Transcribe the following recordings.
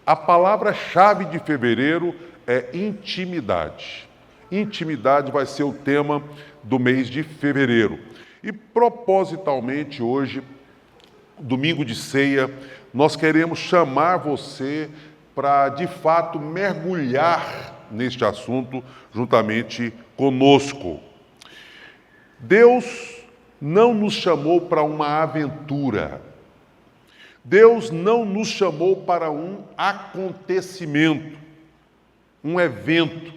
A palavra-chave de fevereiro é intimidade. Intimidade vai ser o tema do mês de fevereiro. E propositalmente hoje, domingo de ceia, nós queremos chamar você para, de fato, mergulhar neste assunto juntamente conosco. Deus não nos chamou para uma aventura. Deus não nos chamou para um acontecimento, um evento.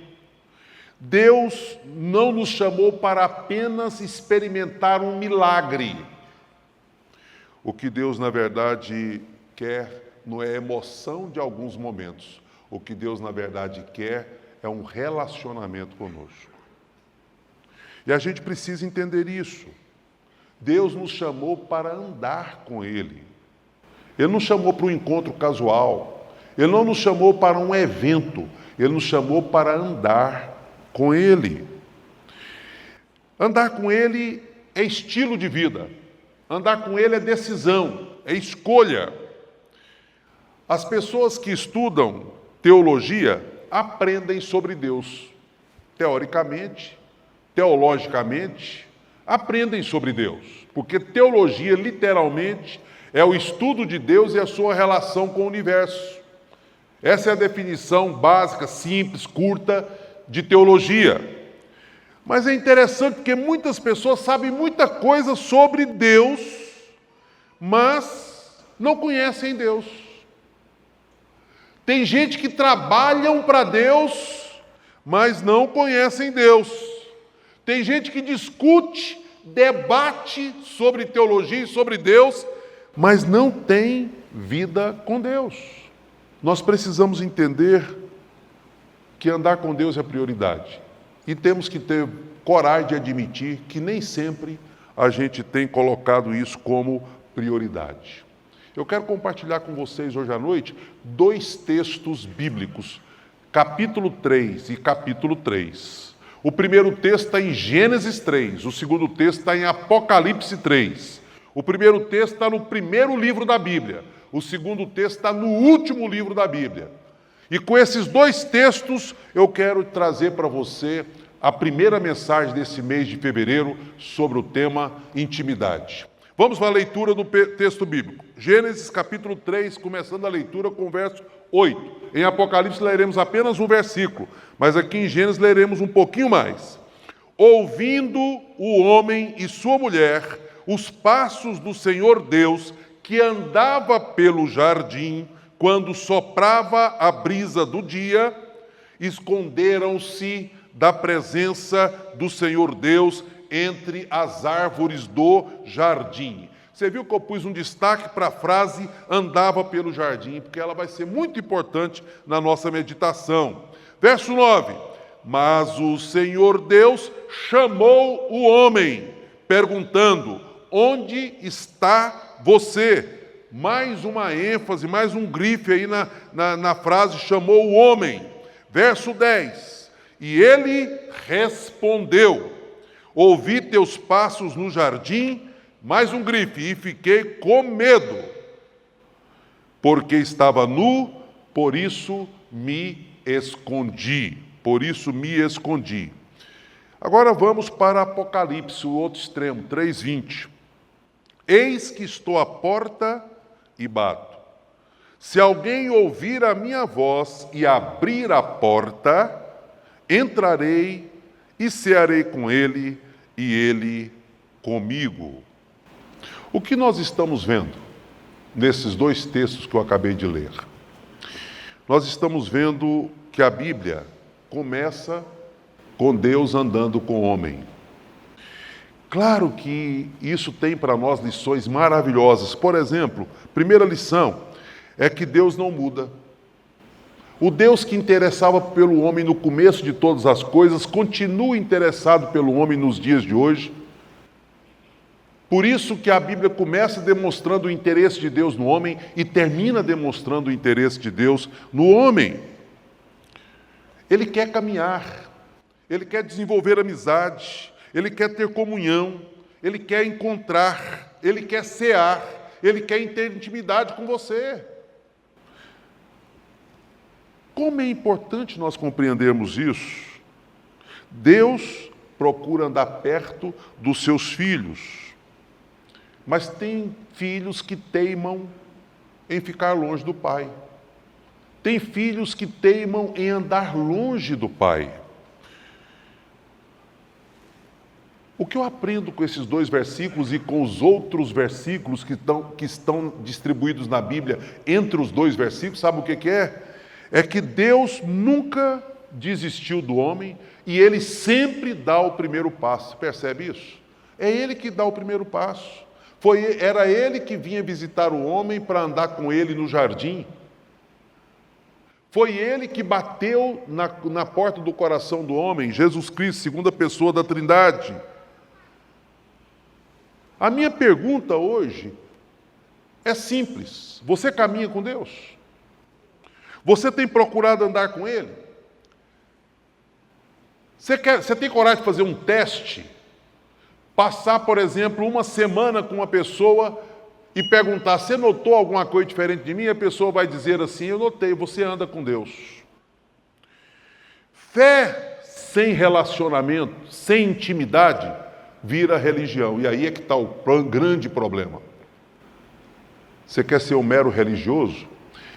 Deus não nos chamou para apenas experimentar um milagre. O que Deus, na verdade, quer não é emoção de alguns momentos. O que Deus, na verdade, quer é um relacionamento conosco. E a gente precisa entender isso. Deus nos chamou para andar com Ele. Ele nos chamou para um encontro casual. Ele não nos chamou para um evento. Ele nos chamou para andar com Ele. Andar com Ele é estilo de vida. Andar com Ele é decisão, é escolha. As pessoas que estudam teologia aprendem sobre Deus. Teoricamente, teologicamente, aprendem sobre Deus. Porque teologia, literalmente, é o estudo de Deus e a sua relação com o universo. Essa é a definição básica, simples, curta de teologia. Mas é interessante porque muitas pessoas sabem muita coisa sobre Deus, mas não conhecem Deus. Tem gente que trabalham para Deus, mas não conhecem Deus. Tem gente que discute, debate sobre teologia e sobre Deus, mas não tem vida com Deus. Nós precisamos entender que andar com Deus é prioridade. E temos que ter coragem de admitir que nem sempre a gente tem colocado isso como prioridade. Eu quero compartilhar com vocês hoje à noite 2 textos bíblicos, capítulo 3 e capítulo 3. O primeiro texto está em Gênesis 3, o segundo texto está em Apocalipse 3. O primeiro texto está no primeiro livro da Bíblia, o segundo texto está no último livro da Bíblia. E com esses 2 textos, eu quero trazer para você a primeira mensagem desse mês de fevereiro sobre o tema intimidade. Vamos para a leitura do texto bíblico. Gênesis capítulo 3, começando a leitura com o verso 8. Em Apocalipse leremos apenas um versículo, mas aqui em Gênesis leremos um pouquinho mais. Ouvindo o homem e sua mulher os passos do Senhor Deus, que andava pelo jardim, quando soprava a brisa do dia, esconderam-se da presença do Senhor Deus entre as árvores do jardim. Você viu que eu pus um destaque para a frase andava pelo jardim, porque ela vai ser muito importante na nossa meditação. Verso 9. Mas o Senhor Deus chamou o homem, perguntando: onde está você? Mais uma ênfase, mais um grife aí na frase chamou o homem. Verso 10. E ele respondeu: ouvi teus passos no jardim, mais um grife, e fiquei com medo, porque estava nu, por isso me escondi. Por isso me escondi. Agora vamos para Apocalipse, o outro extremo, 3:20. Eis que estou à porta e bato. Se alguém ouvir a minha voz e abrir a porta, entrarei e cearei com ele e ele comigo. O que nós estamos vendo nesses 2 textos que eu acabei de ler? Nós estamos vendo que a Bíblia começa com Deus andando com o homem. Claro que isso tem para nós lições maravilhosas. Por exemplo, primeira lição é que Deus não muda. O Deus que interessava pelo homem no começo de todas as coisas, continua interessado pelo homem nos dias de hoje. Por isso que a Bíblia começa demonstrando o interesse de Deus no homem e termina demonstrando o interesse de Deus no homem. Ele quer caminhar, ele quer desenvolver amizade, ele quer ter comunhão, ele quer encontrar, ele quer cear, ele quer ter intimidade com você. Como é importante nós compreendermos isso. Deus procura andar perto dos seus filhos, mas tem filhos que teimam em ficar longe do pai. Tem filhos que teimam em andar longe do pai. O que eu aprendo com esses 2 versículos e com os outros versículos que estão distribuídos na Bíblia entre os 2 versículos, sabe o que é? É que Deus nunca desistiu do homem e Ele sempre dá o primeiro passo. Percebe isso? É Ele que dá o primeiro passo. Era Ele que vinha visitar o homem para andar com ele no jardim. Foi Ele que bateu na porta do coração do homem, Jesus Cristo, segunda pessoa da Trindade. A minha pergunta hoje é simples. Você caminha com Deus? Você tem procurado andar com Ele? Você tem coragem de fazer um teste? Passar, por exemplo, uma semana com uma pessoa e perguntar, você notou alguma coisa diferente de mim? A pessoa vai dizer assim, eu notei, você anda com Deus. Fé sem relacionamento, sem intimidade, vira religião. E aí é que está o grande problema. Você quer ser um mero religioso?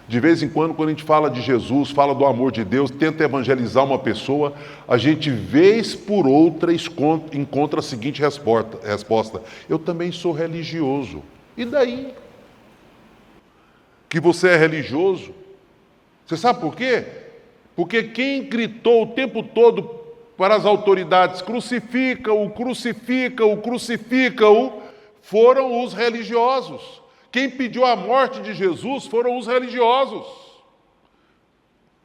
De vez em quando a gente fala de Jesus, fala do amor de Deus, tenta evangelizar uma pessoa, a gente, vez por outra, encontra a seguinte resposta. Eu também sou religioso. E daí? Que você é religioso? Você sabe por quê? Porque quem gritou o tempo todo para as autoridades, crucifica-o, crucifica-o, crucifica-o, foram os religiosos. Quem pediu a morte de Jesus foram os religiosos.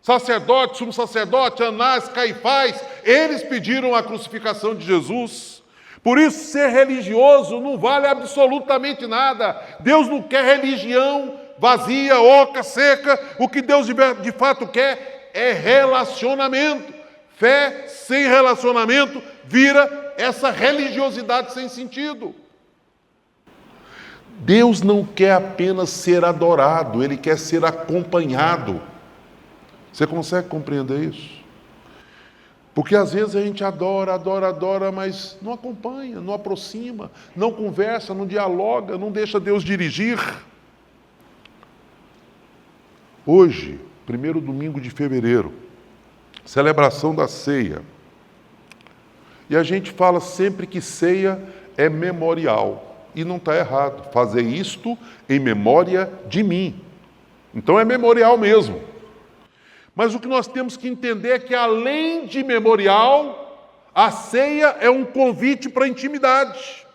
Sacerdote, sumo sacerdote, Anás, Caifás, eles pediram a crucificação de Jesus. Por isso, ser religioso não vale absolutamente nada. Deus não quer religião vazia, oca, seca. O que Deus de fato quer é relacionamento. Fé sem relacionamento vira essa religiosidade sem sentido. Deus não quer apenas ser adorado, Ele quer ser acompanhado. Você consegue compreender isso? Porque às vezes a gente adora, mas não acompanha, não aproxima, não conversa, não dialoga, não deixa Deus dirigir. Hoje, 1º domingo de fevereiro, celebração da ceia. E a gente fala sempre que ceia é memorial. E não está errado. Fazer isto em memória de mim. Então é memorial mesmo. Mas o que nós temos que entender é que, além de memorial, a ceia é um convite para a intimidade.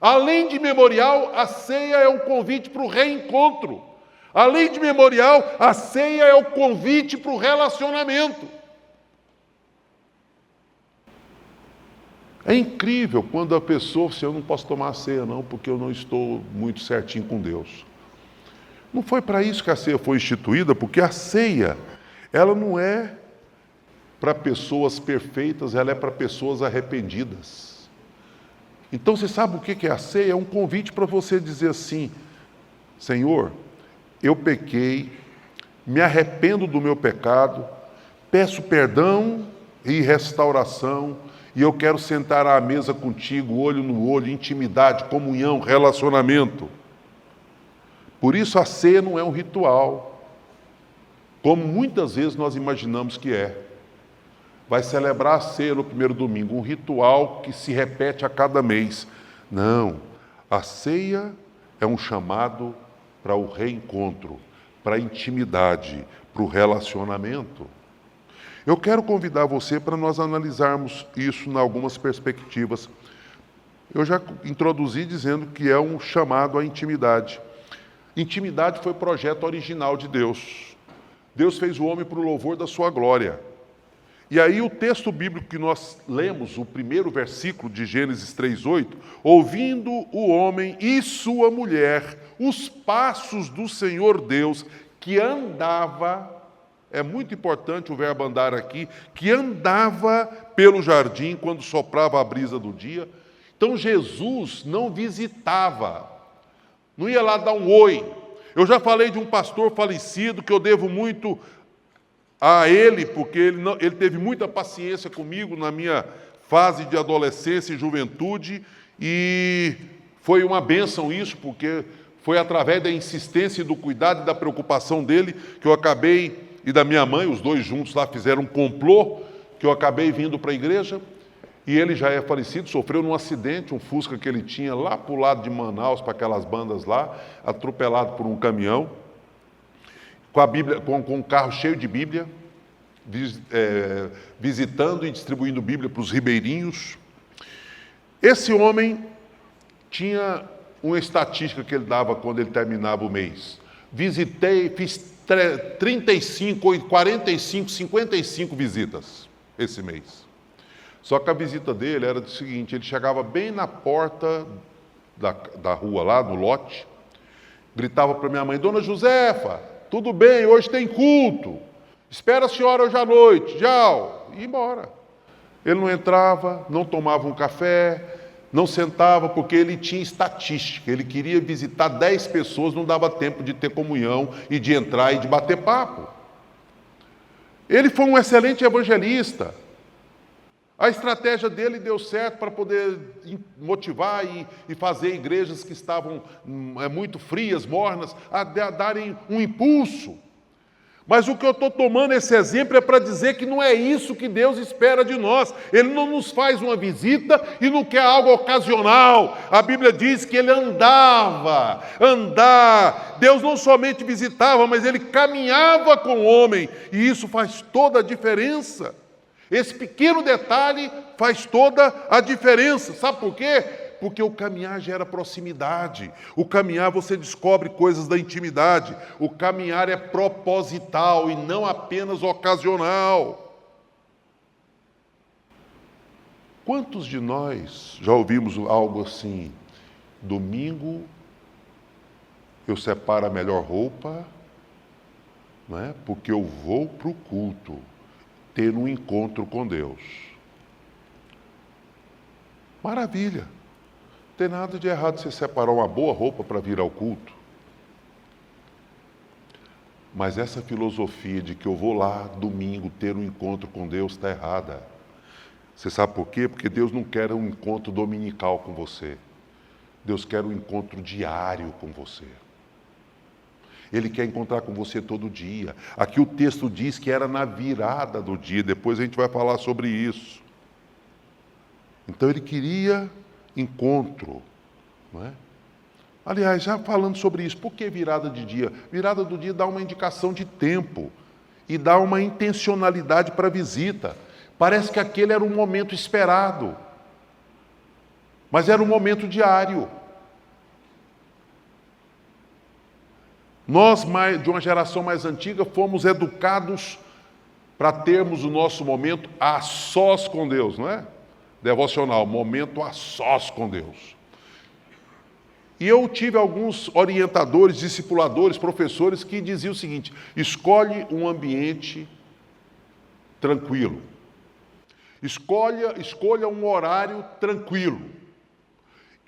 Além de memorial, a ceia é um convite para o reencontro. Além de memorial, a ceia é o convite para o relacionamento. É incrível quando a pessoa diz, eu não posso tomar a ceia não, porque eu não estou muito certinho com Deus. Não foi para isso que a ceia foi instituída, porque a ceia, ela não é para pessoas perfeitas, ela é para pessoas arrependidas. Então você sabe o que é a ceia? É um convite para você dizer assim, Senhor, eu pequei, me arrependo do meu pecado, peço perdão e restauração, e eu quero sentar à mesa contigo, olho no olho, intimidade, comunhão, relacionamento. Por isso a ceia não é um ritual, como muitas vezes nós imaginamos que é. Vai celebrar a ceia no 1º domingo, um ritual que se repete a cada mês. Não, a ceia é um chamado para o reencontro, para a intimidade, para o relacionamento. Eu quero convidar você para nós analisarmos isso em algumas perspectivas. Eu já introduzi dizendo que é um chamado à intimidade. Intimidade foi projeto original de Deus. Deus fez o homem para o louvor da sua glória. E aí o texto bíblico que nós lemos, o 1º versículo de Gênesis 3:8, ouvindo o homem e sua mulher os passos do Senhor Deus, que andava, é muito importante o verbo andar aqui, que andava pelo jardim quando soprava a brisa do dia. Então Jesus não visitava, não ia lá dar um oi. Eu já falei de um pastor falecido que eu devo muito a ele, porque ele teve muita paciência comigo na minha fase de adolescência e juventude, e foi uma bênção isso, porque foi através da insistência e do cuidado e da preocupação dele que eu acabei, e da minha mãe, os dois juntos lá fizeram um complô, que eu acabei vindo para a igreja, e ele já é falecido, sofreu num acidente, um Fusca que ele tinha lá para o lado de Manaus, para aquelas bandas lá, atropelado por um caminhão, com a Bíblia, com um carro cheio de Bíblia, visitando e distribuindo Bíblia para os ribeirinhos. Esse homem tinha uma estatística que ele dava quando ele terminava o mês. Fiz 35, 45, 55 visitas esse mês. Só que a visita dele era do seguinte: ele chegava bem na porta da rua lá, no lote, gritava para minha mãe: Dona Josefa, tudo bem, hoje tem culto, espera a senhora hoje à noite, tchau, e ia embora. Ele não entrava, não tomava um café, não sentava, porque ele tinha estatística, ele queria visitar 10 pessoas, não dava tempo de ter comunhão e de entrar e de bater papo. Ele foi um excelente evangelista. A estratégia dele deu certo para poder motivar e fazer igrejas que estavam muito frias, mornas, a darem um impulso. Mas o que eu estou tomando esse exemplo é para dizer que não é isso que Deus espera de nós. Ele não nos faz uma visita e não quer algo ocasional. A Bíblia diz que ele andava. Deus não somente visitava, mas ele caminhava com o homem. E isso faz toda a diferença. Esse pequeno detalhe faz toda a diferença. Sabe por quê? Porque o caminhar gera proximidade. O caminhar você descobre coisas da intimidade. O caminhar é proposital e não apenas ocasional. Quantos de nós já ouvimos algo assim? Domingo eu separo a melhor roupa, não é? Porque eu vou para o culto ter um encontro com Deus. Maravilha. Não tem nada de errado você separar uma boa roupa para vir ao culto. Mas essa filosofia de que eu vou lá domingo ter um encontro com Deus está errada. Você sabe por quê? Porque Deus não quer um encontro dominical com você. Deus quer um encontro diário com você. Ele quer encontrar com você todo dia. Aqui o texto diz que era na virada do dia. Depois a gente vai falar sobre isso. Então ele queria encontro, não é? Aliás, já falando sobre isso, por que virada de dia? Virada do dia dá uma indicação de tempo e dá uma intencionalidade para a visita. Parece que aquele era um momento esperado, mas era um momento diário. Nós, de uma geração mais antiga, fomos educados para termos o nosso momento a sós com Deus, não é? Devocional, momento a sós com Deus. E eu tive alguns orientadores, discipuladores, professores que diziam o seguinte: escolhe um ambiente tranquilo. Escolha um horário tranquilo.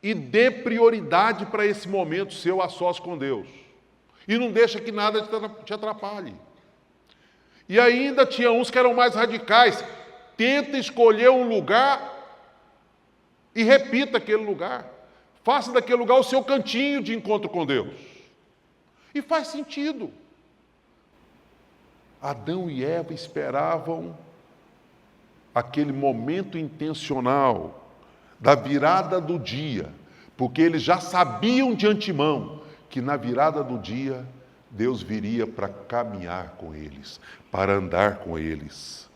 E dê prioridade para esse momento seu a sós com Deus. E não deixa que nada te atrapalhe. E ainda tinha uns que eram mais radicais. Tenta escolher um lugar e repita aquele lugar. Faça daquele lugar o seu cantinho de encontro com Deus. E faz sentido. Adão e Eva esperavam aquele momento intencional da virada do dia, porque eles já sabiam de antemão que na virada do dia Deus viria para caminhar com eles, para andar com eles.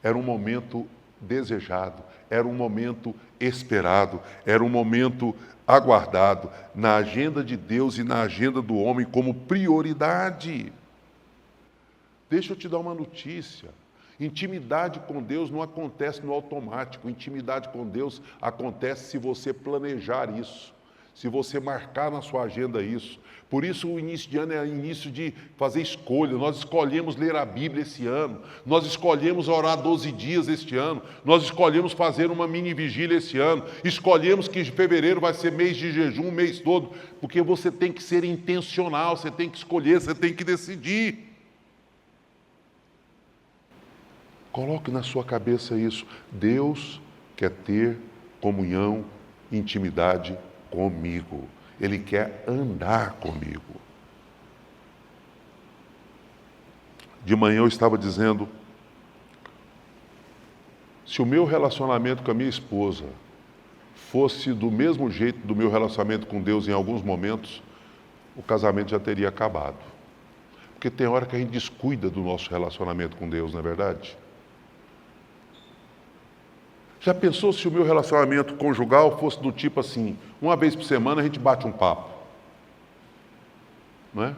Era um momento desejado, era um momento esperado, era um momento aguardado na agenda de Deus e na agenda do homem como prioridade. Deixa eu te dar uma notícia. Intimidade com Deus não acontece no automático. Intimidade com Deus acontece se você planejar isso, se você marcar na sua agenda isso. Por isso o início de ano é início de fazer escolha. Nós escolhemos ler a Bíblia esse ano, nós escolhemos orar 12 dias este ano, nós escolhemos fazer uma mini vigília esse ano, escolhemos que fevereiro vai ser mês de jejum, o mês todo, porque você tem que ser intencional, você tem que escolher, você tem que decidir. Coloque na sua cabeça isso. Deus quer ter comunhão, intimidade comigo. Ele quer andar comigo. De manhã eu estava dizendo, se o meu relacionamento com a minha esposa fosse do mesmo jeito do meu relacionamento com Deus em alguns momentos, o casamento já teria acabado. Porque tem hora que a gente descuida do nosso relacionamento com Deus, não é verdade? Já pensou se o meu relacionamento conjugal fosse do tipo assim, uma vez por semana a gente bate um papo? Não é?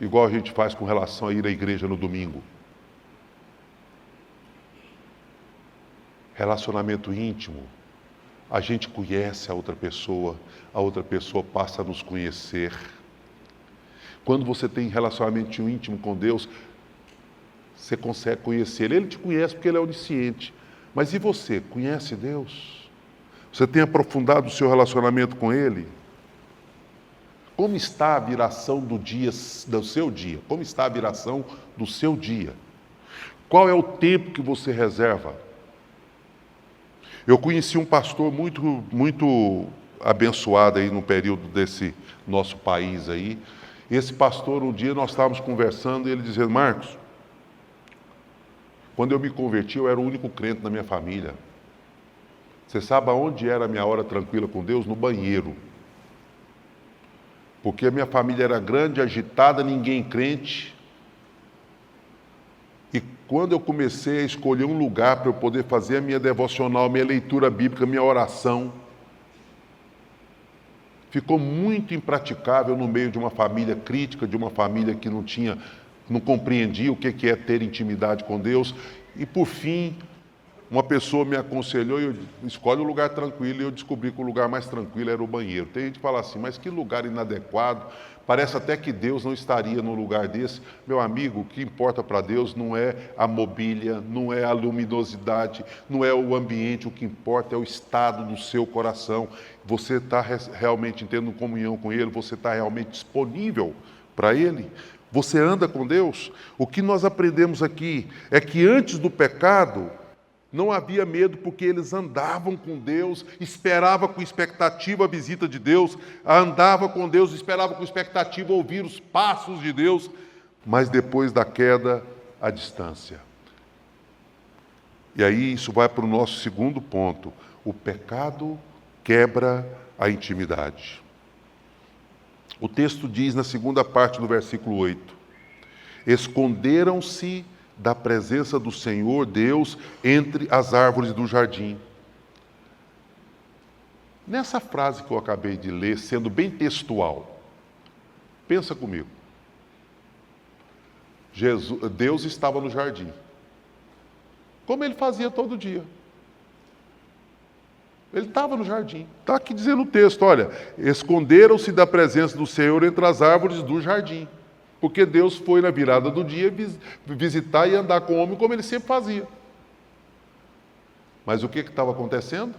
Igual a gente faz com relação a ir à igreja no domingo. Relacionamento íntimo. A gente conhece a outra pessoa passa a nos conhecer. Quando você tem relacionamento íntimo com Deus, você consegue conhecer Ele. Ele te conhece porque Ele é onisciente. Mas e você? Conhece Deus? Você tem aprofundado o seu relacionamento com Ele? Como está a viração do seu dia? Como está a viração do seu dia? Qual é o tempo que você reserva? Eu conheci um pastor muito abençoado aí no período desse nosso país aí. Esse pastor, um dia nós estávamos conversando e ele dizendo, Marcos, quando eu me converti, eu era o único crente na minha família. Você sabe aonde era a minha hora tranquila com Deus? No banheiro. Porque a minha família era grande, agitada, ninguém crente. E quando eu comecei a escolher um lugar para eu poder fazer a minha devocional, minha leitura bíblica, minha oração, ficou muito impraticável no meio de uma família crítica, de uma família que não compreendia o que é ter intimidade com Deus. E por fim, uma pessoa me aconselhou e eu escolhe um lugar tranquilo, e eu descobri que o lugar mais tranquilo era o banheiro. Tem gente que fala assim, mas que lugar inadequado, parece até que Deus não estaria num lugar desse. Meu amigo, o que importa para Deus não é a mobília, não é a luminosidade, não é o ambiente, o que importa é o estado do seu coração. Você está realmente tendo comunhão com Ele, você está realmente disponível para Ele? Você anda com Deus? O que nós aprendemos aqui é que antes do pecado, não havia medo porque eles andavam com Deus, esperavam com expectativa a visita de Deus, andavam com Deus, esperavam com expectativa ouvir os passos de Deus, mas depois da queda, a distância. E aí isso vai para o nosso segundo ponto. O pecado quebra a intimidade. O texto diz na segunda parte do versículo 8, esconderam-se da presença do Senhor Deus entre as árvores do jardim. Nessa frase que eu acabei de ler, sendo bem textual, pensa comigo. Deus estava no jardim, como ele fazia todo dia. Ele estava no jardim. Está aqui dizendo o texto, olha, esconderam-se da presença do Senhor entre as árvores do jardim. Porque Deus foi na virada do dia visitar e andar com o homem como ele sempre fazia. Mas o que estava acontecendo?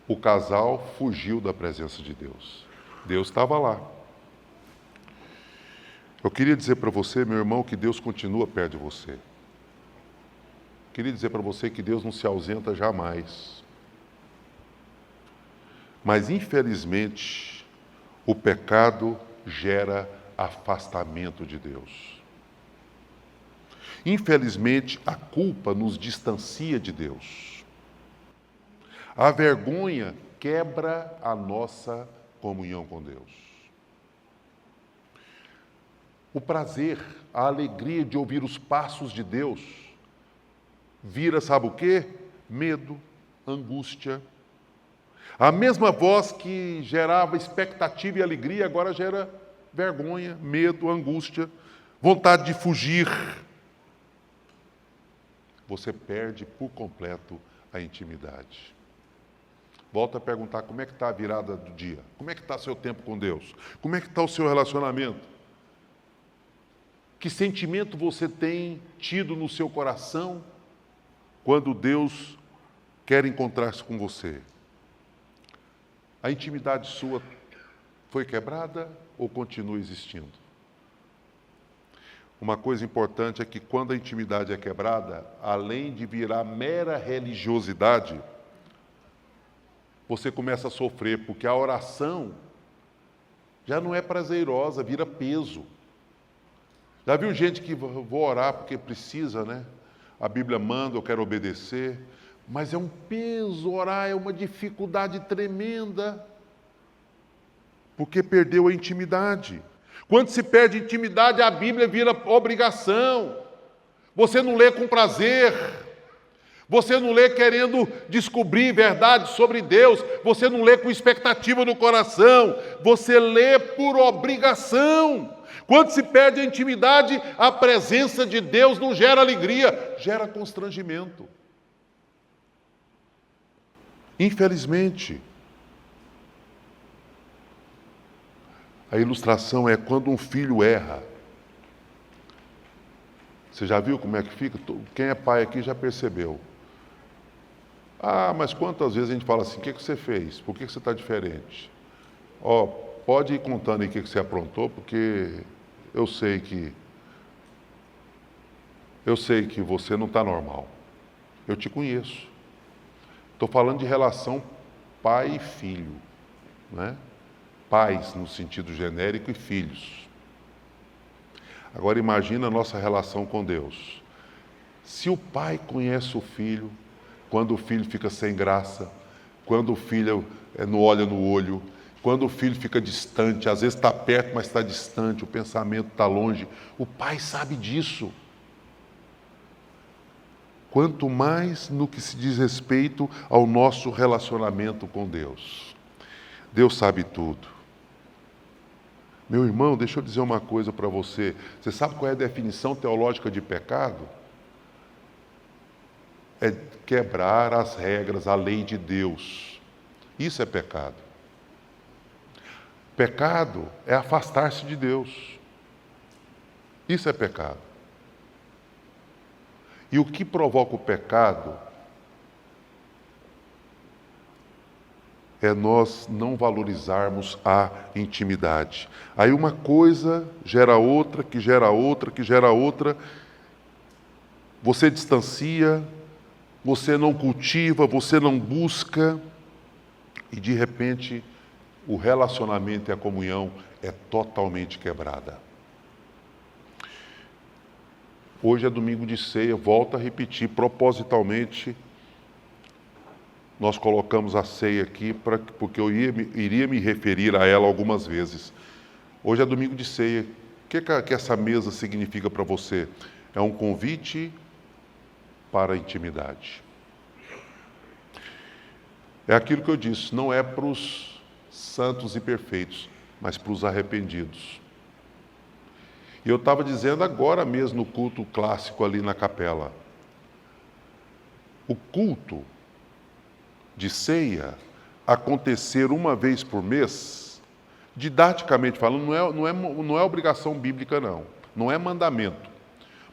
O casal fugiu da presença de Deus. Deus estava lá. Eu queria dizer para você, meu irmão, que Deus continua perto de você. Eu queria dizer para você que Deus não se ausenta jamais. Mas, infelizmente, o pecado gera afastamento de Deus. Infelizmente, a culpa nos distancia de Deus. A vergonha quebra a nossa comunhão com Deus. O prazer, a alegria de ouvir os passos de Deus vira, sabe o quê? Medo, angústia. A mesma voz que gerava expectativa e alegria, agora gera vergonha, medo, angústia, vontade de fugir. Você perde por completo a intimidade. Volta a perguntar como é que está a virada do dia. Como é que está seu tempo com Deus? Como é que está o seu relacionamento? Que sentimento você tem tido no seu coração quando Deus quer encontrar-se com você? A intimidade sua foi quebrada ou continua existindo? Uma coisa importante é que quando a intimidade é quebrada, além de virar mera religiosidade, você começa a sofrer, porque a oração já não é prazerosa, vira peso. Já viu gente que vou orar porque precisa, né? A Bíblia manda, eu quero obedecer, mas é um peso, orar é uma dificuldade tremenda, porque perdeu a intimidade. Quando se perde intimidade, a Bíblia vira obrigação. Você não lê com prazer. Você não lê querendo descobrir verdades sobre Deus. Você não lê com expectativa no coração. Você lê por obrigação. Quando se perde a intimidade, a presença de Deus não gera alegria, gera constrangimento. Infelizmente, a ilustração é quando um filho erra. Você já viu como é que fica? Quem é pai aqui já percebeu. Ah, mas quantas vezes a gente fala assim, o que você fez? Por que você está diferente? Pode ir contando aí o que você aprontou, porque eu sei que você não está normal. Eu te conheço. Estou falando de relação pai e filho, né? Pais no sentido genérico e filhos. Agora imagina a nossa relação com Deus. Se o pai conhece o filho, quando o filho fica sem graça, quando o filho não olha no olho, quando o filho fica distante, às vezes está perto, mas está distante, o pensamento está longe, o pai sabe disso. Quanto mais no que se diz respeito ao nosso relacionamento com Deus. Deus sabe tudo. Meu irmão, deixa eu dizer uma coisa para você. Você sabe qual é a definição teológica de pecado? É quebrar as regras, a lei de Deus. Isso é pecado. Pecado é afastar-se de Deus. Isso é pecado. E o que provoca o pecado é nós não valorizarmos a intimidade. Aí uma coisa gera outra, que gera outra, que gera outra. Você distancia, você não cultiva, você não busca, e de repente o relacionamento e a comunhão é totalmente quebrada. Hoje é domingo de ceia, volto a repetir, propositalmente, nós colocamos a ceia aqui porque eu iria me referir a ela algumas vezes. Hoje é domingo de ceia. O que essa mesa significa para você? É um convite para a intimidade. É aquilo que eu disse, não é para os santos e perfeitos, mas para os arrependidos. E eu estava dizendo agora mesmo no culto clássico ali na capela. O culto de ceia acontecer uma vez por mês, didaticamente falando, não é obrigação bíblica não é mandamento,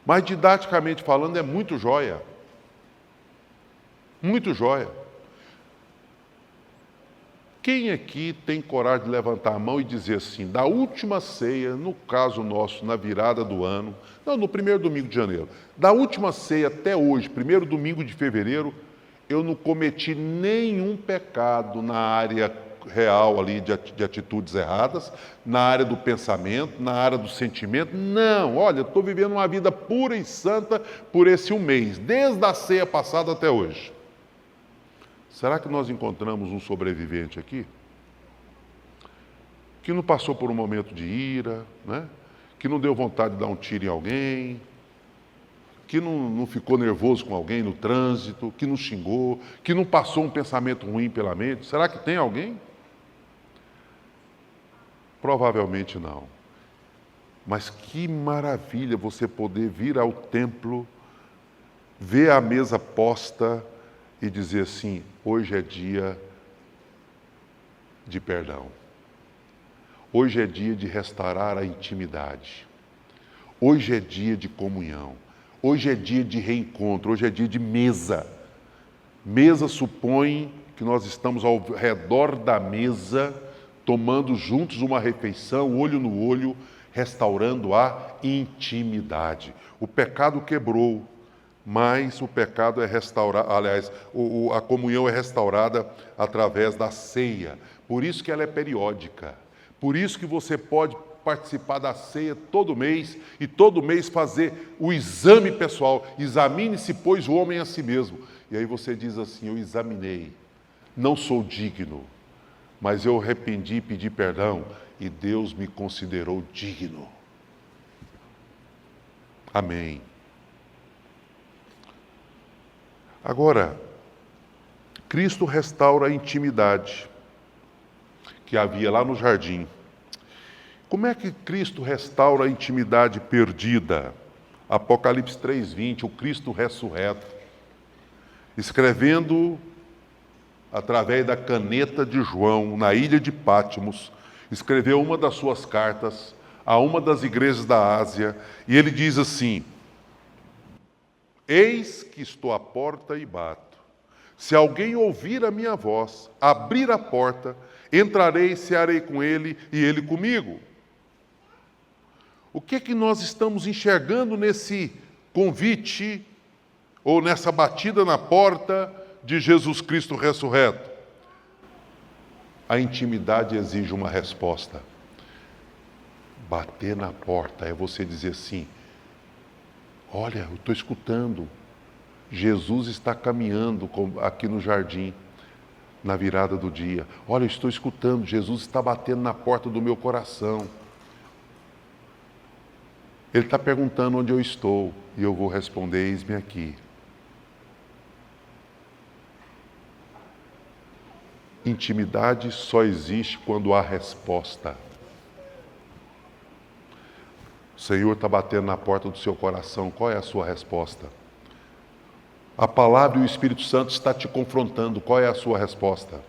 mas didaticamente falando é muito jóia, muito jóia. Quem aqui tem coragem de levantar a mão e dizer assim, da última ceia, no caso nosso, na virada do ano, no primeiro domingo de janeiro, da última ceia até hoje, primeiro domingo de fevereiro, eu não cometi nenhum pecado na área real ali de atitudes erradas, na área do pensamento, na área do sentimento. Não, olha, estou vivendo uma vida pura e santa por esse um mês, desde a ceia passada até hoje. Será que nós encontramos um sobrevivente aqui? Que não passou por um momento de ira, né? Que não deu vontade de dar um tiro em alguém, que não ficou nervoso com alguém no trânsito, que não xingou, que não passou um pensamento ruim pela mente. Será que tem alguém? Provavelmente não. Mas que maravilha você poder vir ao templo, ver a mesa posta e dizer assim, hoje é dia de perdão. Hoje é dia de restaurar a intimidade. Hoje é dia de comunhão. Hoje é dia de reencontro, hoje é dia de mesa. Mesa supõe que nós estamos ao redor da mesa, tomando juntos uma refeição, olho no olho, restaurando a intimidade. O pecado quebrou, mas o pecado é restaurado, aliás, a comunhão é restaurada através da ceia. Por isso que ela é periódica. Por isso que você pode participar da ceia todo mês e todo mês fazer o exame pessoal. Examine-se, pois, o homem a si mesmo. E aí você diz assim: eu examinei, não sou digno, mas eu arrependi e pedi perdão e Deus me considerou digno. Amém. Agora, Cristo restaura a intimidade que havia lá no jardim. Como é que Cristo restaura a intimidade perdida? Apocalipse 3:20, o Cristo ressurreto, escrevendo através da caneta de João, na ilha de Patmos, escreveu uma das suas cartas a uma das igrejas da Ásia, e ele diz assim: eis que estou à porta e bato. Se alguém ouvir a minha voz, abrir a porta, entrarei e cearei com ele e ele comigo. O que é que nós estamos enxergando nesse convite, ou nessa batida na porta de Jesus Cristo ressurreto? A intimidade exige uma resposta. Bater na porta é você dizer assim: olha, eu estou escutando. Jesus está caminhando aqui no jardim, na virada do dia. Olha, eu estou escutando. Jesus está batendo na porta do meu coração. Ele está perguntando onde eu estou. E eu vou responder: eis-me aqui. Intimidade só existe quando há resposta. O Senhor está batendo na porta do seu coração. Qual é a sua resposta? A palavra e o Espírito Santo está te confrontando. Qual é a sua resposta?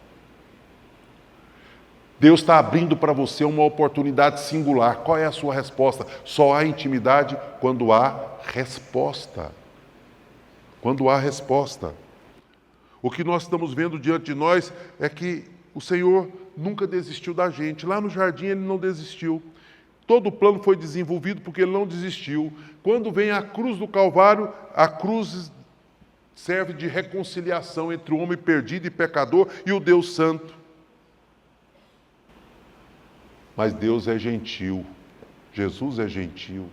Deus está abrindo para você uma oportunidade singular. Qual é a sua resposta? Só há intimidade quando há resposta. Quando há resposta. O que nós estamos vendo diante de nós é que o Senhor nunca desistiu da gente. Lá no jardim Ele não desistiu. Todo o plano foi desenvolvido porque Ele não desistiu. Quando vem a cruz do Calvário, a cruz serve de reconciliação entre o homem perdido e pecador e o Deus Santo. Mas Deus é gentil. Jesus é gentil.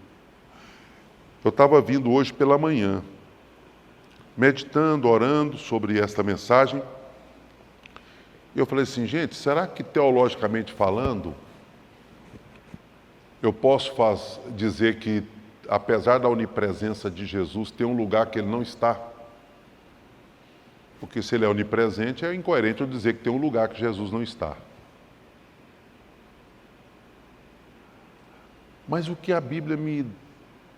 Eu estava vindo hoje pela manhã, meditando, orando sobre esta mensagem. E eu falei assim: gente, será que teologicamente falando, eu posso dizer que, apesar da onipresença de Jesus, tem um lugar que Ele não está? Porque se Ele é onipresente, é incoerente eu dizer que tem um lugar que Jesus não está. Mas o que a Bíblia me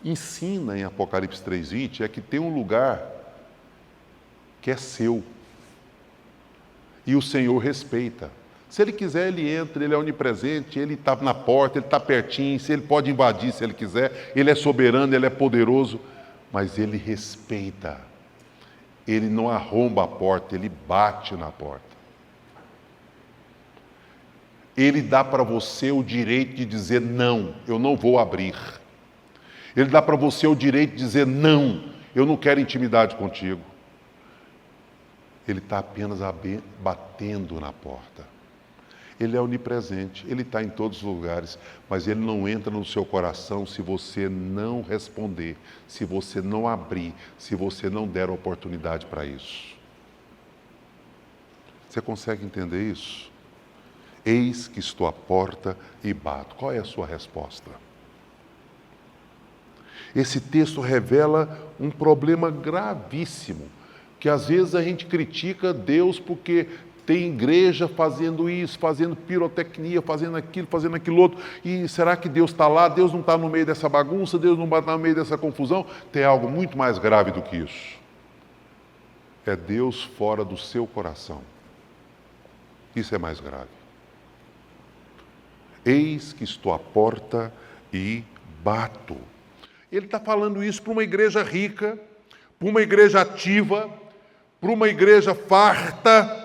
ensina em Apocalipse 3:20 é que tem um lugar que é seu. E o Senhor respeita. Se Ele quiser, Ele entra, Ele é onipresente, Ele está na porta, Ele está pertinho, se Ele pode invadir se Ele quiser, Ele é soberano, Ele é poderoso, mas Ele respeita. Ele não arromba a porta, Ele bate na porta. Ele dá para você o direito de dizer: não, eu não vou abrir. Ele dá para você o direito de dizer: não, eu não quero intimidade contigo. Ele está apenas batendo na porta. Ele é onipresente, Ele está em todos os lugares, mas Ele não entra no seu coração se você não responder, se você não abrir, se você não der oportunidade para isso. Você consegue entender isso? Eis que estou à porta e bato. Qual é a sua resposta? Esse texto revela um problema gravíssimo, que às vezes a gente critica Deus porque tem igreja fazendo isso, fazendo pirotecnia, fazendo aquilo outro. E será que Deus está lá? Deus não está no meio dessa bagunça? Deus não está no meio dessa confusão? Tem algo muito mais grave do que isso. É Deus fora do seu coração. Isso é mais grave. Eis que estou à porta e bato. Ele está falando isso para uma igreja rica, para uma igreja ativa, para uma igreja farta,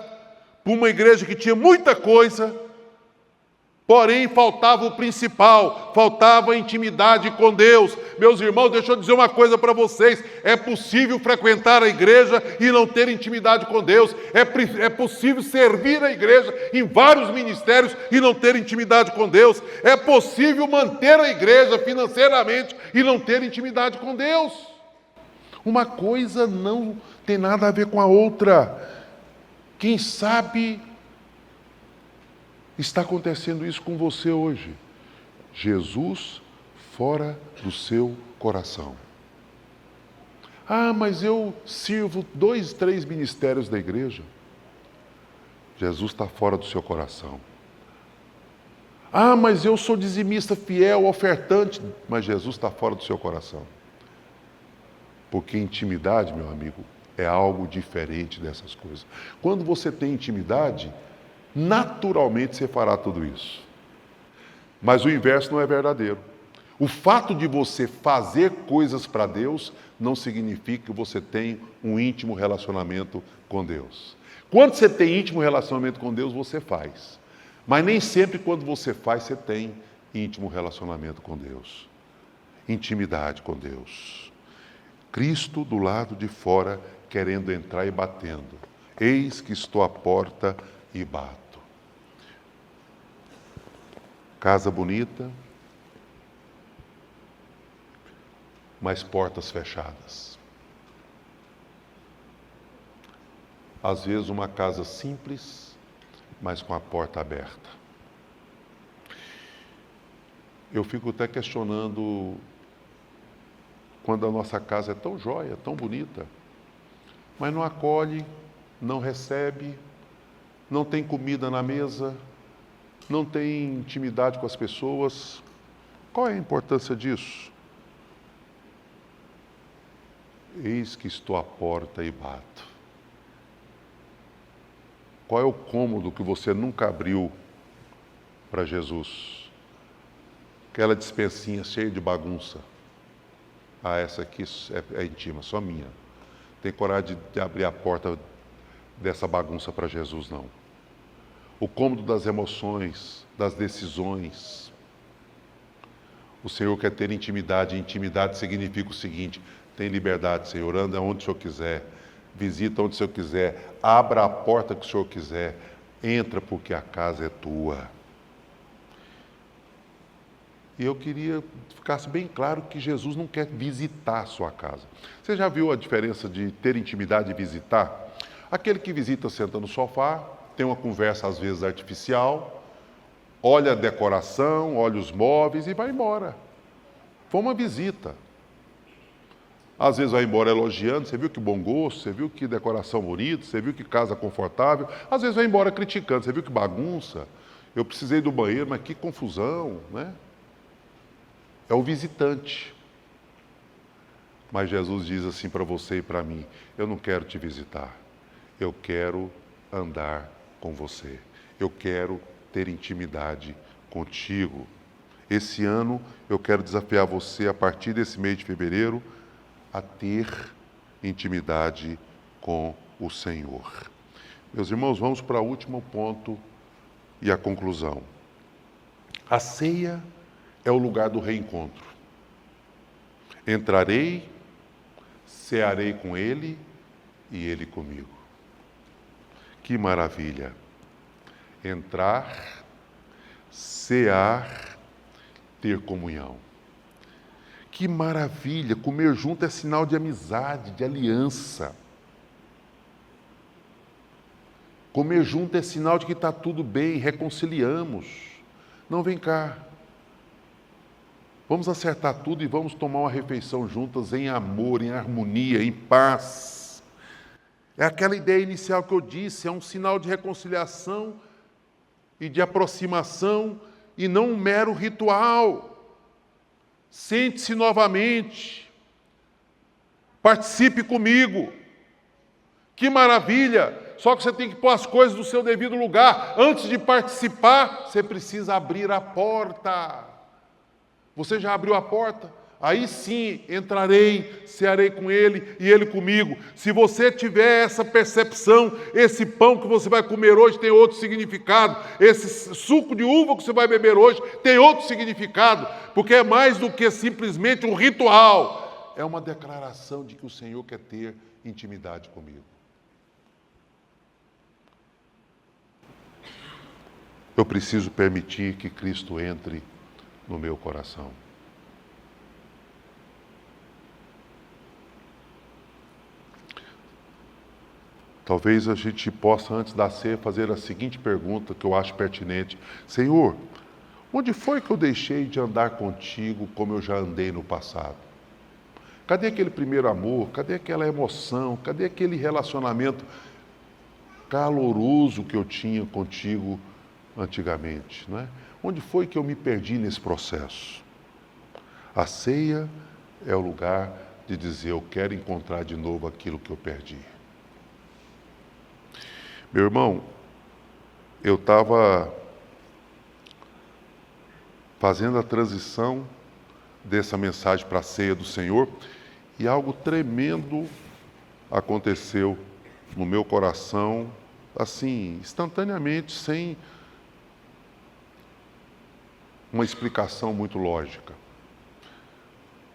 para uma igreja que tinha muita coisa. Porém, faltava o principal, faltava a intimidade com Deus. Meus irmãos, deixa eu dizer uma coisa para vocês. É possível frequentar a igreja e não ter intimidade com Deus. É possível servir a igreja em vários ministérios e não ter intimidade com Deus. É possível manter a igreja financeiramente e não ter intimidade com Deus. Uma coisa não tem nada a ver com a outra. Quem sabe está acontecendo isso com você hoje. Jesus fora do seu coração. Ah, mas eu sirvo 2, 3 ministérios da igreja. Jesus está fora do seu coração. Ah, mas eu sou dizimista fiel, ofertante. Mas Jesus está fora do seu coração. Porque intimidade, meu amigo, é algo diferente dessas coisas. Quando você tem intimidade, naturalmente você fará tudo isso. Mas o inverso não é verdadeiro. O fato de você fazer coisas para Deus não significa que você tem um íntimo relacionamento com Deus. Quando você tem íntimo relacionamento com Deus, você faz. Mas nem sempre quando você faz, você tem íntimo relacionamento com Deus. Intimidade com Deus. Cristo do lado de fora, querendo entrar e batendo. Eis que estou à porta e bato. Casa bonita, mas portas fechadas. Às vezes uma casa simples, mas com a porta aberta. Eu fico até questionando quando a nossa casa é tão jóia, tão bonita, mas não acolhe, não recebe, não tem comida na mesa, não tem intimidade com as pessoas. Qual é a importância disso? Eis que estou à porta e bato. Qual é o cômodo que você nunca abriu para Jesus? Aquela despensinha cheia de bagunça. Ah, essa aqui é íntima, só minha. Tem coragem de abrir a porta dessa bagunça para Jesus, não. O cômodo das emoções, das decisões. O Senhor quer ter intimidade. Intimidade significa o seguinte: tem liberdade, Senhor, anda onde o Senhor quiser, visita onde o Senhor quiser, abra a porta que o Senhor quiser, entra porque a casa é tua. E eu queria que ficasse bem claro que Jesus não quer visitar a sua casa. Você já viu a diferença de ter intimidade e visitar? Aquele que visita senta no sofá, tem uma conversa às vezes artificial, olha a decoração, olha os móveis e vai embora. Foi uma visita. Às vezes vai embora elogiando, você viu que bom gosto, você viu que decoração bonita, você viu que casa confortável. Às vezes vai embora criticando, você viu que bagunça, eu precisei do banheiro, mas que confusão, né? É o visitante. Mas Jesus diz assim para você e para mim: eu não quero te visitar, eu quero andar com você, eu quero ter intimidade contigo. Esse ano eu quero desafiar você, a partir desse mês de fevereiro, a ter intimidade com o Senhor. Meus irmãos, vamos para o último ponto e a conclusão. A ceia é o lugar do reencontro. Entrarei, cearei com Ele e Ele comigo. Que maravilha! Entrar, cear, ter comunhão. Que maravilha! Comer junto é sinal de amizade, de aliança. Comer junto é sinal de que está tudo bem, reconciliamos. Não, vem cá. Vamos acertar tudo e vamos tomar uma refeição juntas em amor, em harmonia, em paz. É aquela ideia inicial que eu disse, é um sinal de reconciliação e de aproximação e não um mero ritual. Sente-se novamente. Participe comigo. Que maravilha! Só que você tem que pôr as coisas no seu devido lugar. Antes de participar, você precisa abrir a porta. Você já abriu a porta? Aí sim entrarei, cearei com ele e ele comigo. Se você tiver essa percepção, esse pão que você vai comer hoje tem outro significado, esse suco de uva que você vai beber hoje tem outro significado, porque é mais do que simplesmente um ritual, é uma declaração de que o Senhor quer ter intimidade comigo. Eu preciso permitir que Cristo entre no meu coração. Talvez a gente possa, antes da ceia, fazer a seguinte pergunta que eu acho pertinente. Senhor, onde foi que eu deixei de andar contigo como eu já andei no passado? Cadê aquele primeiro amor? Cadê aquela emoção? Cadê aquele relacionamento caloroso que eu tinha contigo antigamente, não é? Onde foi que eu me perdi nesse processo? A ceia é o lugar de dizer, eu quero encontrar de novo aquilo que eu perdi. Meu irmão, eu estava fazendo a transição dessa mensagem para a ceia do Senhor e algo tremendo aconteceu no meu coração, assim, instantaneamente, sem uma explicação muito lógica.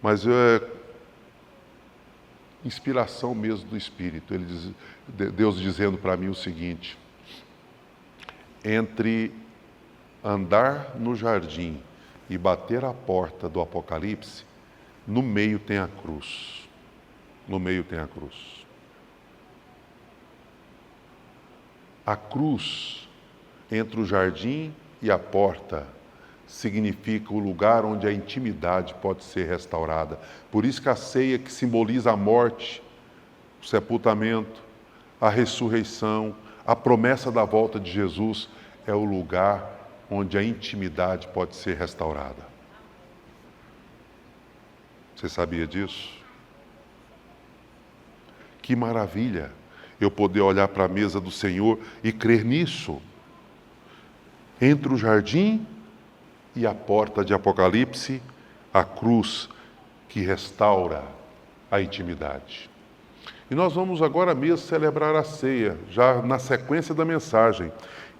Mas é inspiração mesmo do Espírito. Deus dizendo para mim o seguinte: entre andar no jardim e bater a porta do Apocalipse, no meio tem a cruz. No meio tem a cruz. A cruz, entre o jardim e a porta, significa o lugar onde a intimidade pode ser restaurada. Por isso que a ceia, que simboliza a morte, o sepultamento, a ressurreição, a promessa da volta de Jesus, é o lugar onde a intimidade pode ser restaurada. Você sabia disso? Que maravilha eu poder olhar para a mesa do Senhor e crer nisso. Entre o jardim e a porta de Apocalipse, a cruz que restaura a intimidade. E nós vamos agora mesmo celebrar a ceia, já na sequência da mensagem.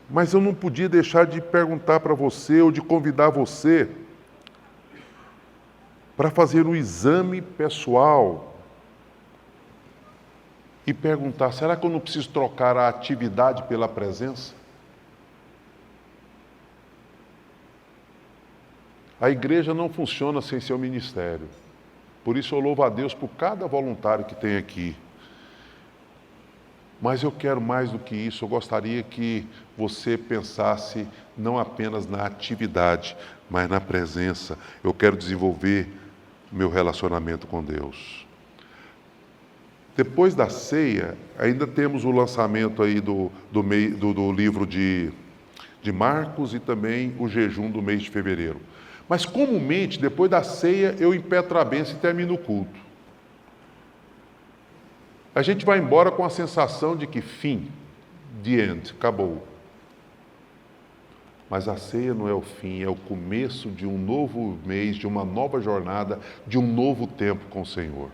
Mas eu não podia deixar de perguntar para você, ou de convidar você, para fazer um exame pessoal e perguntar, será que eu não preciso trocar a atividade pela presença? A igreja não funciona sem seu ministério. Por isso eu louvo a Deus por cada voluntário que tem aqui. Mas eu quero mais do que isso, eu gostaria que você pensasse não apenas na atividade, mas na presença. Eu quero desenvolver meu relacionamento com Deus. Depois da ceia, ainda temos o lançamento aí do livro de Marcos e também o jejum do mês de fevereiro. Mas comumente, depois da ceia, eu impetro a bênção e termino o culto. A gente vai embora com a sensação de que fim, the end, acabou. Mas a ceia não é o fim, é o começo de um novo mês, de uma nova jornada, de um novo tempo com o Senhor.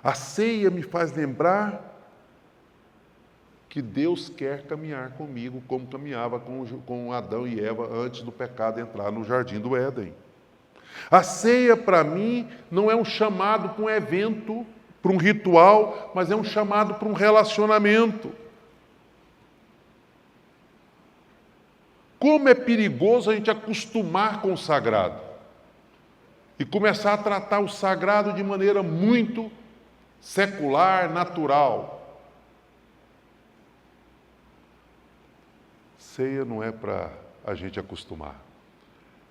A ceia me faz lembrar que Deus quer caminhar comigo como caminhava com Adão e Eva antes do pecado entrar no jardim do Éden. A ceia, para mim, não é um chamado para um evento, para um ritual, mas é um chamado para um relacionamento. Como é perigoso a gente acostumar com o sagrado e começar a tratar o sagrado de maneira muito secular, natural. Ceia não é para a gente acostumar,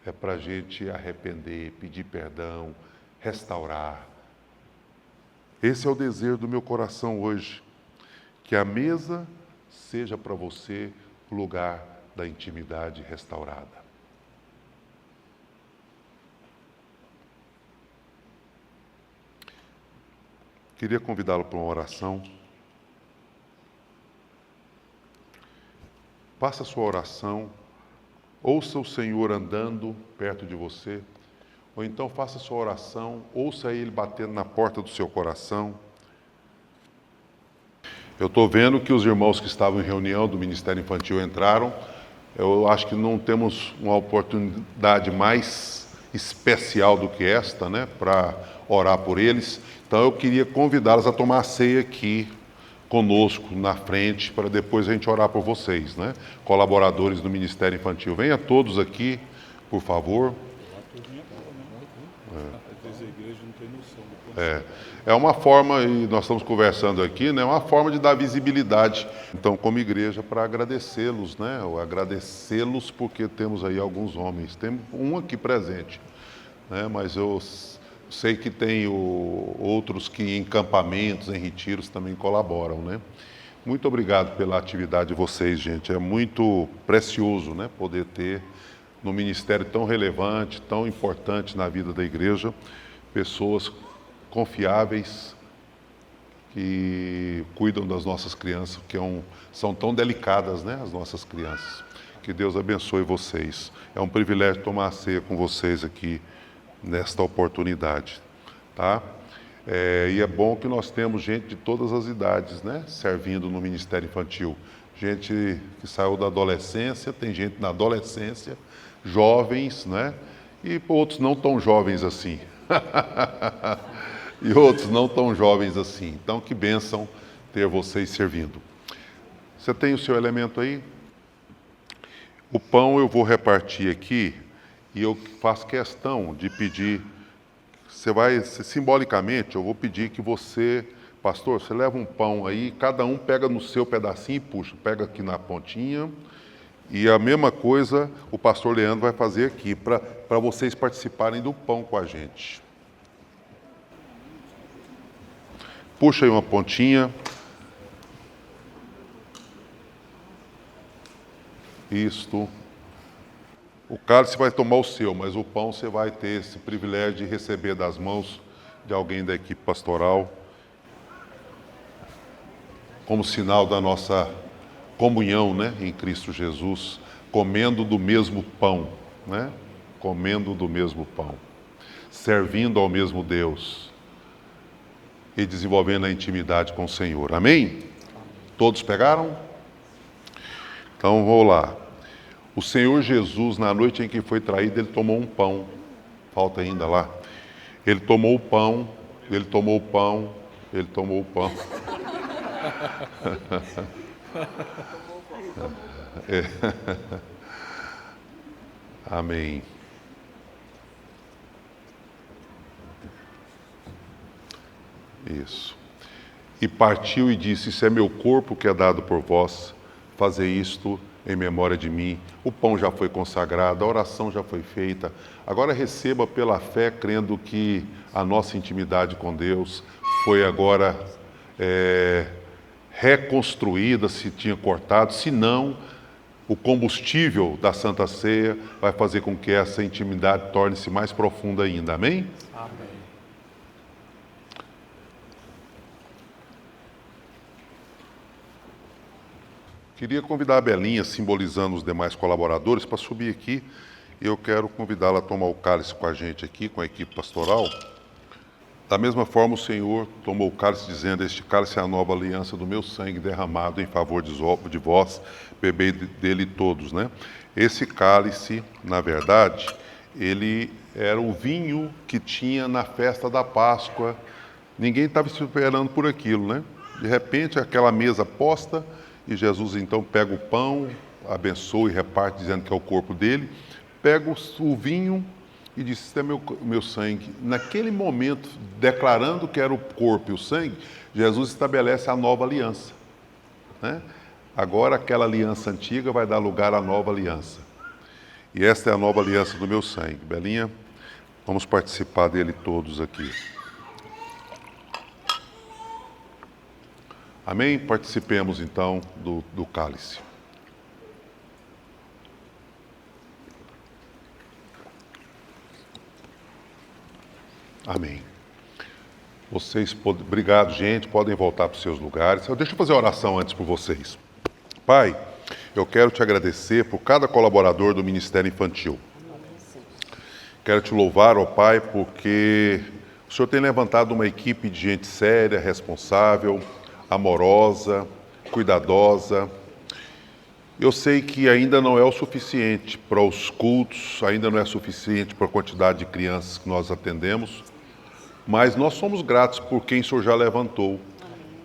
é para a gente arrepender, pedir perdão, restaurar. Esse é o desejo do meu coração hoje, que a mesa seja para você o lugar da intimidade restaurada. Queria convidá-lo para uma oração. Faça a sua oração, ouça o Senhor andando perto de você, ou então faça sua oração, ouça Ele batendo na porta do seu coração. Eu estou vendo que os irmãos que estavam em reunião do Ministério Infantil entraram. Eu acho que não temos uma oportunidade mais especial do que esta, né, para orar por eles. Então eu queria convidá-los a tomar a ceia aqui conosco na frente, para depois a gente orar por vocês, né? Colaboradores do Ministério Infantil. Venha todos aqui, por favor. É uma forma, e nós estamos conversando aqui, né, uma forma de dar visibilidade, então, como igreja, para agradecê-los, né? Agradecê-los porque temos aí alguns homens. Tem um aqui presente, né? Mas eu sei que tem outros que em campamentos, em retiros também colaboram, né? Muito obrigado pela atividade de vocês, gente. É muito precioso, né, poder ter no ministério tão relevante, tão importante na vida da igreja, pessoas confiáveis que cuidam das nossas crianças, que são tão delicadas, né, as nossas crianças. Que Deus abençoe vocês. É um privilégio tomar a ceia com vocês aqui nesta oportunidade, tá? E é bom que nós temos gente de todas as idades, né, servindo no Ministério Infantil. Gente que saiu da adolescência, tem gente na adolescência, jovens, né, e outros não tão jovens assim. E outros não tão jovens assim. Então, que bênção ter vocês servindo. Você tem o seu elemento aí? O pão eu vou repartir aqui e eu faço questão de pedir, simbolicamente, eu vou pedir que você, pastor, você leva um pão aí, cada um pega no seu pedacinho e puxa, pega aqui na pontinha, e a mesma coisa o pastor Leandro vai fazer aqui, para vocês participarem do pão com a gente. Puxa aí uma pontinha. Isto. O cálice vai tomar o seu, mas o pão você vai ter esse privilégio de receber das mãos de alguém da equipe pastoral, como sinal da nossa comunhão, né, em Cristo Jesus, comendo do mesmo pão, né? Comendo do mesmo pão, servindo ao mesmo Deus e desenvolvendo a intimidade com o Senhor. Amém? Todos pegaram? Então, vou lá. O Senhor Jesus, na noite em que foi traído, Ele tomou um pão. Falta ainda lá. Ele tomou o pão, Ele tomou o pão, Ele tomou o pão. Amém. Isso. E partiu e disse: isso é meu corpo que é dado por vós, fazei isto em memória de mim. O pão já foi consagrado, a oração já foi feita. Agora receba pela fé, crendo que a nossa intimidade com Deus foi agora reconstruída, se tinha cortado. Se não, o combustível da Santa Ceia vai fazer com que essa intimidade torne-se mais profunda ainda. Amém? Amém. Queria convidar a Belinha, simbolizando os demais colaboradores, para subir aqui. Eu quero convidá-la a tomar o cálice com a gente aqui, com a equipe pastoral. Da mesma forma, o Senhor tomou o cálice, dizendo: este cálice é a nova aliança do meu sangue derramado em favor de vós, bebei dele todos, né? Esse cálice, na verdade, ele era o vinho que tinha na festa da Páscoa. Ninguém estava esperando por aquilo, né? De repente, aquela mesa posta, e Jesus então pega o pão, abençoa e reparte, dizendo que é o corpo dele, pega o vinho e diz: isso é meu sangue. Naquele momento, declarando que era o corpo e o sangue, Jesus estabelece a nova aliança, né? Agora aquela aliança antiga vai dar lugar à nova aliança. E esta é a nova aliança do meu sangue. Belinha, vamos participar dele todos aqui. Amém? Participemos então do cálice. Amém. Obrigado, gente. Podem voltar para os seus lugares. Deixa eu fazer a oração antes por vocês. Pai, Eu quero te agradecer por cada colaborador do Ministério Infantil. Quero te louvar, ó Pai, porque o Senhor tem levantado uma equipe de gente séria, responsável, amorosa, cuidadosa. Eu sei que ainda não é o suficiente para os cultos, ainda não é suficiente para a quantidade de crianças que nós atendemos, mas nós somos gratos por quem o Senhor já levantou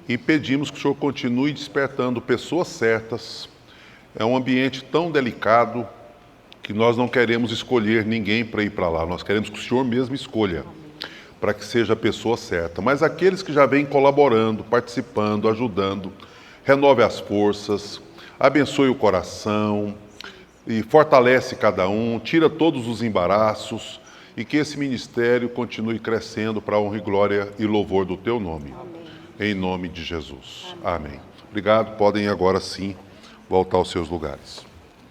e pedimos que o Senhor continue despertando pessoas certas. É um ambiente tão delicado que nós não queremos escolher ninguém para ir para lá, nós queremos que o Senhor mesmo escolha, para que seja a pessoa certa. Mas aqueles que já vêm colaborando, participando, ajudando, renove as forças, abençoe o coração e fortalece cada um, tira todos os embaraços e que esse ministério continue crescendo para a honra e glória e louvor do Teu nome. Amém. Em nome de Jesus. Amém. Obrigado. Podem agora sim voltar aos seus lugares.